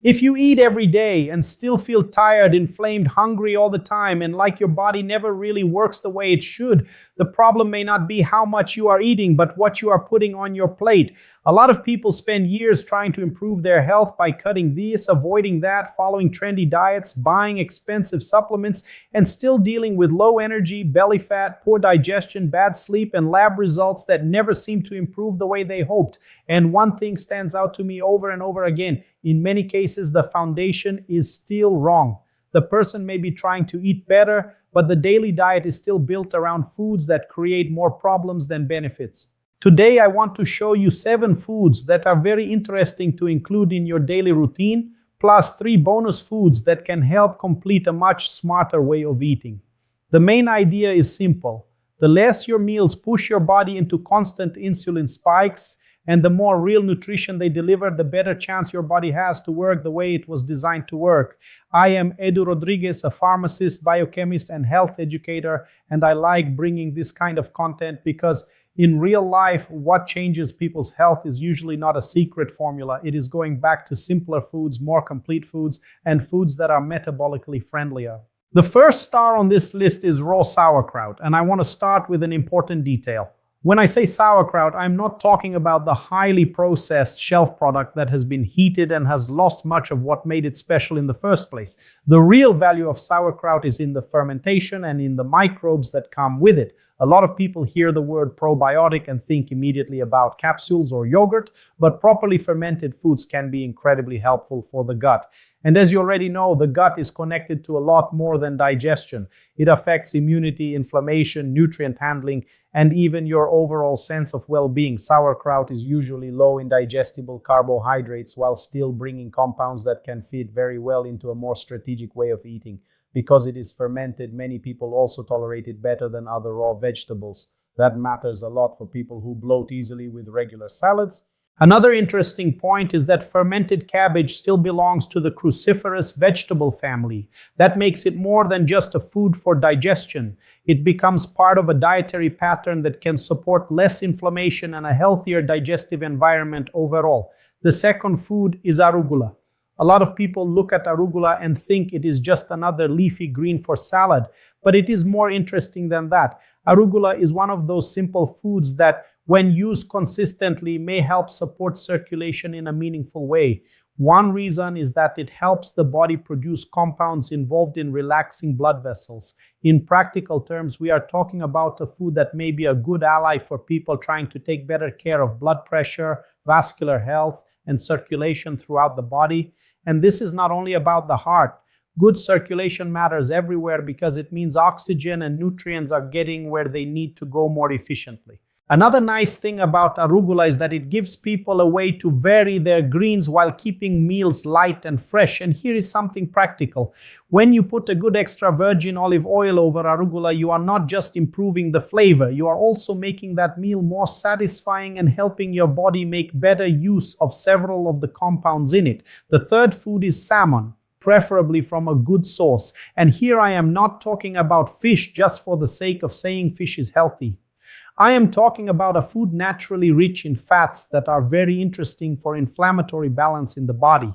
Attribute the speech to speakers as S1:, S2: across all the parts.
S1: If you eat every day and still feel tired, inflamed, hungry all the time, and like your body never really works the way it should, the problem may not be how much you are eating, but what you are putting on your plate. A lot of people spend years trying to improve their health by cutting this, avoiding that, following trendy diets, buying expensive supplements, and still dealing with low energy, belly fat, poor digestion, bad sleep, and lab results that never seem to improve the way they hoped. And one thing stands out to me over and over again. In many cases, the foundation is still wrong. The person may be trying to eat better, but the daily diet is still built around foods that create more problems than benefits. Today, I want to show you 7 foods that are very interesting to include in your daily routine, plus 3 bonus foods that can help complete a much smarter way of eating. The main idea is simple. The less your meals push your body into constant insulin spikes, and the more real nutrition they deliver, the better chance your body has to work the way it was designed to work. I am Edu Rodriguez, a pharmacist, biochemist, and health educator, and I like bringing this kind of content because in real life, what changes people's health is usually not a secret formula. It is going back to simpler foods, more complete foods, and foods that are metabolically friendlier. The first star on this list is raw sauerkraut, and I want to start with an important detail. When I say sauerkraut, I'm not talking about the highly processed shelf product that has been heated and has lost much of what made it special in the first place. The real value of sauerkraut is in the fermentation and in the microbes that come with it. A lot of people hear the word probiotic and think immediately about capsules or yogurt, but properly fermented foods can be incredibly helpful for the gut. And as you already know, the gut is connected to a lot more than digestion. It affects immunity, inflammation, nutrient handling, and even your overall sense of well-being. Sauerkraut is usually low in digestible carbohydrates while still bringing compounds that can fit very well into a more strategic way of eating. Because it is fermented, many people also tolerate it better than other raw vegetables. That matters a lot for people who bloat easily with regular salads. Another interesting point is that fermented cabbage still belongs to the cruciferous vegetable family. That makes it more than just a food for digestion. It becomes part of a dietary pattern that can support less inflammation and a healthier digestive environment overall. The second food is arugula. A lot of people look at arugula and think it is just another leafy green for salad, but it is more interesting than that. Arugula is one of those simple foods that, when used consistently, may help support circulation in a meaningful way. One reason is that it helps the body produce compounds involved in relaxing blood vessels. In practical terms, we are talking about a food that may be a good ally for people trying to take better care of blood pressure, vascular health, and circulation throughout the body. And this is not only about the heart. Good circulation matters everywhere because it means oxygen and nutrients are getting where they need to go more efficiently. Another nice thing about arugula is that it gives people a way to vary their greens while keeping meals light and fresh. And here is something practical. When you put a good extra virgin olive oil over arugula, you are not just improving the flavor, you are also making that meal more satisfying and helping your body make better use of several of the compounds in it. The third food is salmon, preferably from a good source. And here I am not talking about fish just for the sake of saying fish is healthy. I am talking about a food naturally rich in fats that are very interesting for inflammatory balance in the body.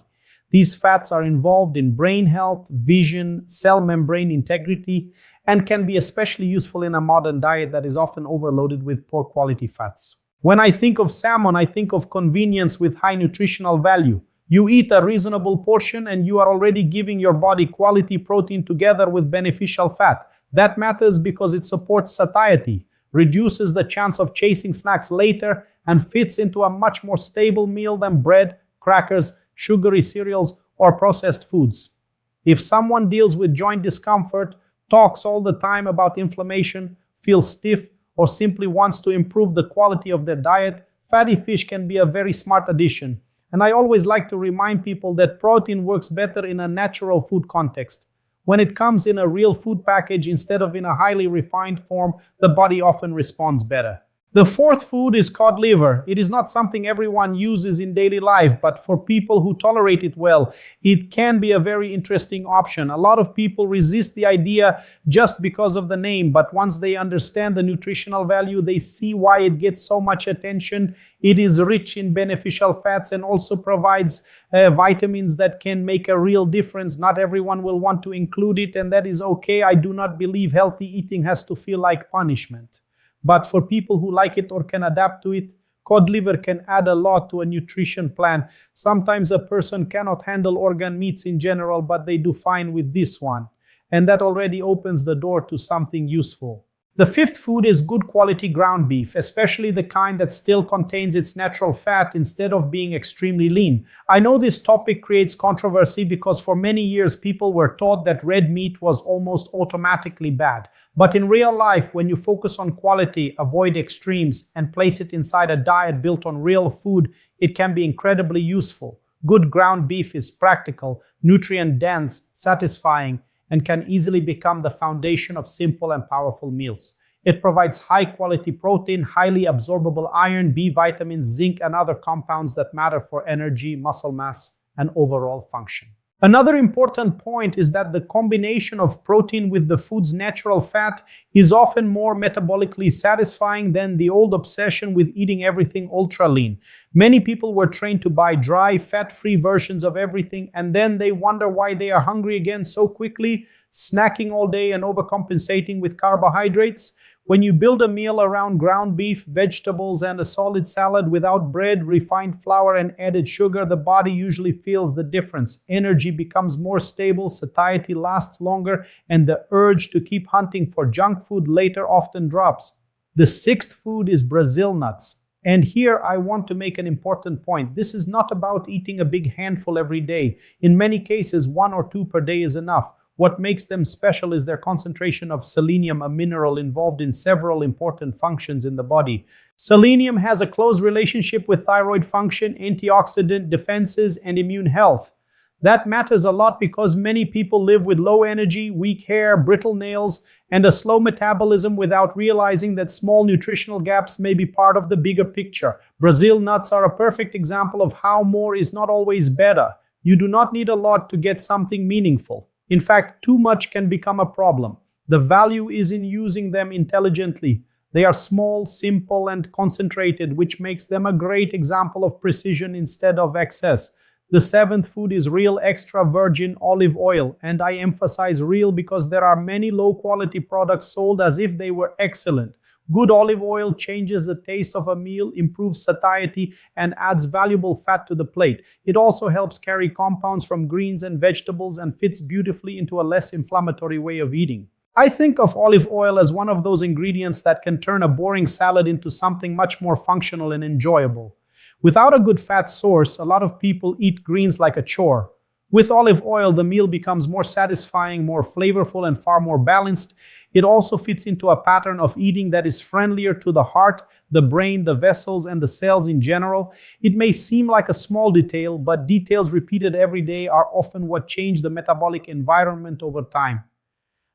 S1: These fats are involved in brain health, vision, cell membrane integrity, and can be especially useful in a modern diet that is often overloaded with poor quality fats. When I think of salmon, I think of convenience with high nutritional value. You eat a reasonable portion and you are already giving your body quality protein together with beneficial fat. That matters because it supports satiety, reduces the chance of chasing snacks later, and fits into a much more stable meal than bread, crackers, sugary cereals, or processed foods. If someone deals with joint discomfort, talks all the time about inflammation, feels stiff, or simply wants to improve the quality of their diet, fatty fish can be a very smart addition. And I always like to remind people that protein works better in a natural food context. When it comes in a real food package instead of in a highly refined form, the body often responds better. The fourth food is cod liver. It is not something everyone uses in daily life, but for people who tolerate it well, it can be a very interesting option. A lot of people resist the idea just because of the name, but once they understand the nutritional value, they see why it gets so much attention. It is rich in beneficial fats and also provides vitamins that can make a real difference. Not everyone will want to include it, and that is okay. I do not believe healthy eating has to feel like punishment. But for people who like it or can adapt to it, cod liver can add a lot to a nutrition plan. Sometimes a person cannot handle organ meats in general, but they do fine with this one. And that already opens the door to something useful. The fifth food is good quality ground beef, especially the kind that still contains its natural fat instead of being extremely lean. I know this topic creates controversy because for many years people were taught that red meat was almost automatically bad. But in real life, when you focus on quality, avoid extremes, and place it inside a diet built on real food, it can be incredibly useful. Good ground beef is practical, nutrient-dense, satisfying, and can easily become the foundation of simple and powerful meals. It provides high-quality protein, highly absorbable iron, B vitamins, zinc, and other compounds that matter for energy, muscle mass, and overall function. Another important point is that the combination of protein with the food's natural fat is often more metabolically satisfying than the old obsession with eating everything ultra lean. Many people were trained to buy dry, fat-free versions of everything, and then they wonder why they are hungry again so quickly, snacking all day and overcompensating with carbohydrates. When you build a meal around ground beef, vegetables, and a solid salad without bread, refined flour, and added sugar, the body usually feels the difference. Energy becomes more stable, satiety lasts longer, and the urge to keep hunting for junk food later often drops. The sixth food is Brazil nuts. And here I want to make an important point. This is not about eating a big handful every day. In many cases, 1 or 2 per day is enough. What makes them special is their concentration of selenium, a mineral involved in several important functions in the body. Selenium has a close relationship with thyroid function, antioxidant defenses, and immune health. That matters a lot because many people live with low energy, weak hair, brittle nails, and a slow metabolism without realizing that small nutritional gaps may be part of the bigger picture. Brazil nuts are a perfect example of how more is not always better. You do not need a lot to get something meaningful. In fact, too much can become a problem. The value is in using them intelligently. They are small, simple, and concentrated, which makes them a great example of precision instead of excess. The seventh food is real extra virgin olive oil, and I emphasize real because there are many low-quality products sold as if they were excellent. Good olive oil changes the taste of a meal, improves satiety, and adds valuable fat to the plate. It also helps carry compounds from greens and vegetables and fits beautifully into a less inflammatory way of eating. I think of olive oil as one of those ingredients that can turn a boring salad into something much more functional and enjoyable. Without a good fat source, a lot of people eat greens like a chore. With olive oil, the meal becomes more satisfying, more flavorful, and far more balanced. It also fits into a pattern of eating that is friendlier to the heart, the brain, the vessels, and the cells in general. It may seem like a small detail, but details repeated every day are often what change the metabolic environment over time.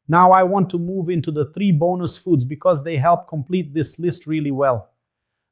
S1: Now I want to move into the 3 bonus foods because they help complete this list really well.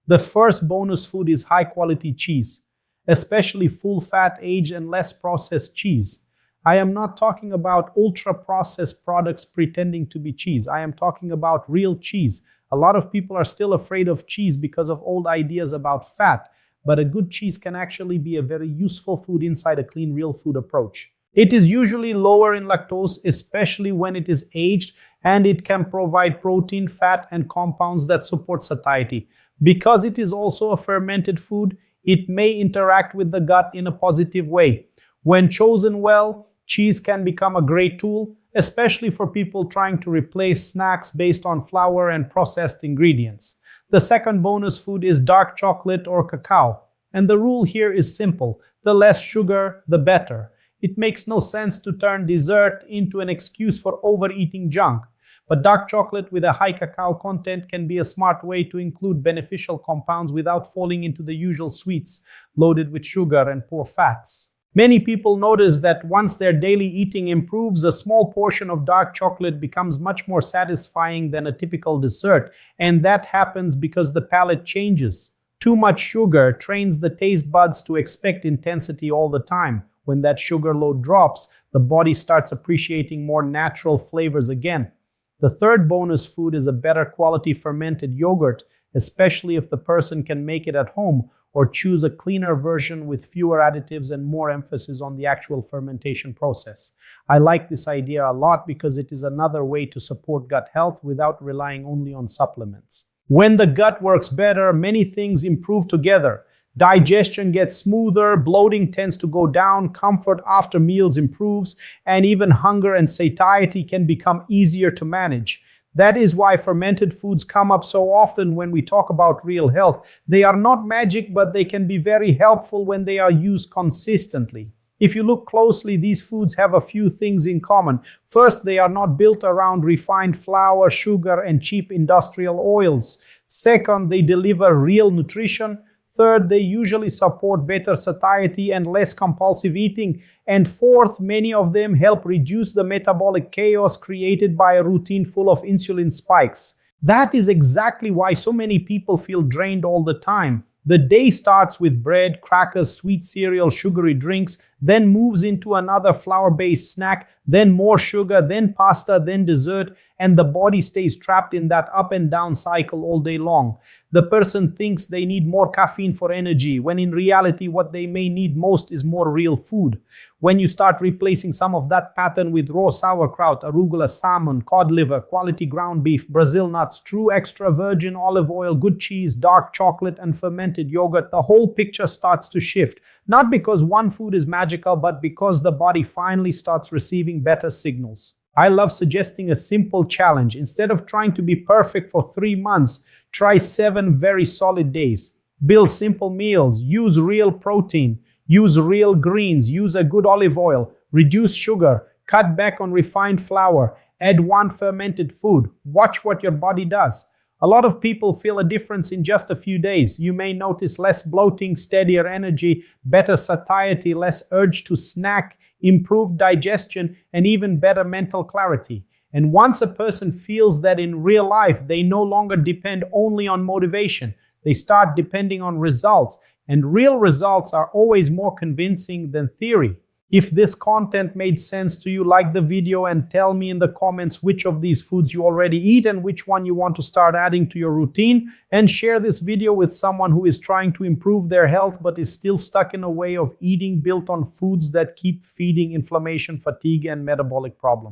S1: The first bonus food is high-quality cheese, especially full-fat, aged, and less processed cheese. I am not talking about ultra-processed products pretending to be cheese. I am talking about real cheese. A lot of people are still afraid of cheese because of old ideas about fat, but a good cheese can actually be a very useful food inside a clean, real food approach. It is usually lower in lactose, especially when it is aged, and it can provide protein, fat, and compounds that support satiety. Because it is also a fermented food, it may interact with the gut in a positive way. When chosen well, cheese can become a great tool, especially for people trying to replace snacks based on flour and processed ingredients. The second bonus food is dark chocolate or cacao. And the rule here is simple: the less sugar, the better. It makes no sense to turn dessert into an excuse for overeating junk. But dark chocolate with a high cacao content can be a smart way to include beneficial compounds without falling into the usual sweets loaded with sugar and poor fats. Many people notice that once their daily eating improves, a small portion of dark chocolate becomes much more satisfying than a typical dessert, and that happens because the palate changes. Too much sugar trains the taste buds to expect intensity all the time. When that sugar load drops, the body starts appreciating more natural flavors again. The third bonus food is a better quality fermented yogurt, especially if the person can make it at home or choose a cleaner version with fewer additives and more emphasis on the actual fermentation process. I like this idea a lot because it is another way to support gut health without relying only on supplements. When the gut works better, many things improve together. Digestion gets smoother, bloating tends to go down, comfort after meals improves, and even hunger and satiety can become easier to manage. That is why fermented foods come up so often when we talk about real health. They are not magic, but they can be very helpful when they are used consistently. If you look closely, these foods have a few things in common. First, they are not built around refined flour, sugar, and cheap industrial oils. Second, they deliver real nutrition. Third, they usually support better satiety and less compulsive eating. And fourth, many of them help reduce the metabolic chaos created by a routine full of insulin spikes. That is exactly why so many people feel drained all the time. The day starts with bread, crackers, sweet cereal, sugary drinks, then moves into another flour-based snack, then more sugar, then pasta, then dessert, and the body stays trapped in that up and down cycle all day long. The person thinks they need more caffeine for energy, when in reality what they may need most is more real food. When you start replacing some of that pattern with raw sauerkraut, arugula, salmon, cod liver, quality ground beef, Brazil nuts, true extra virgin olive oil, good cheese, dark chocolate, and fermented yogurt, the whole picture starts to shift. Not because one food is magical, but because the body finally starts receiving better signals. I love suggesting a simple challenge. Instead of trying to be perfect for 3 months, try 7 very solid days. Build simple meals, use real protein, use real greens, use a good olive oil, reduce sugar, cut back on refined flour, add 1 fermented food. Watch what your body does. A lot of people feel a difference in just a few days. You may notice less bloating, steadier energy, better satiety, less urge to snack, improved digestion, and even better mental clarity. And once a person feels that in real life, they no longer depend only on motivation. They start depending on results. And real results are always more convincing than theory. If this content made sense to you, like the video and tell me in the comments which of these foods you already eat and which one you want to start adding to your routine, and share this video with someone who is trying to improve their health but is still stuck in a way of eating built on foods that keep feeding inflammation, fatigue, and metabolic problems.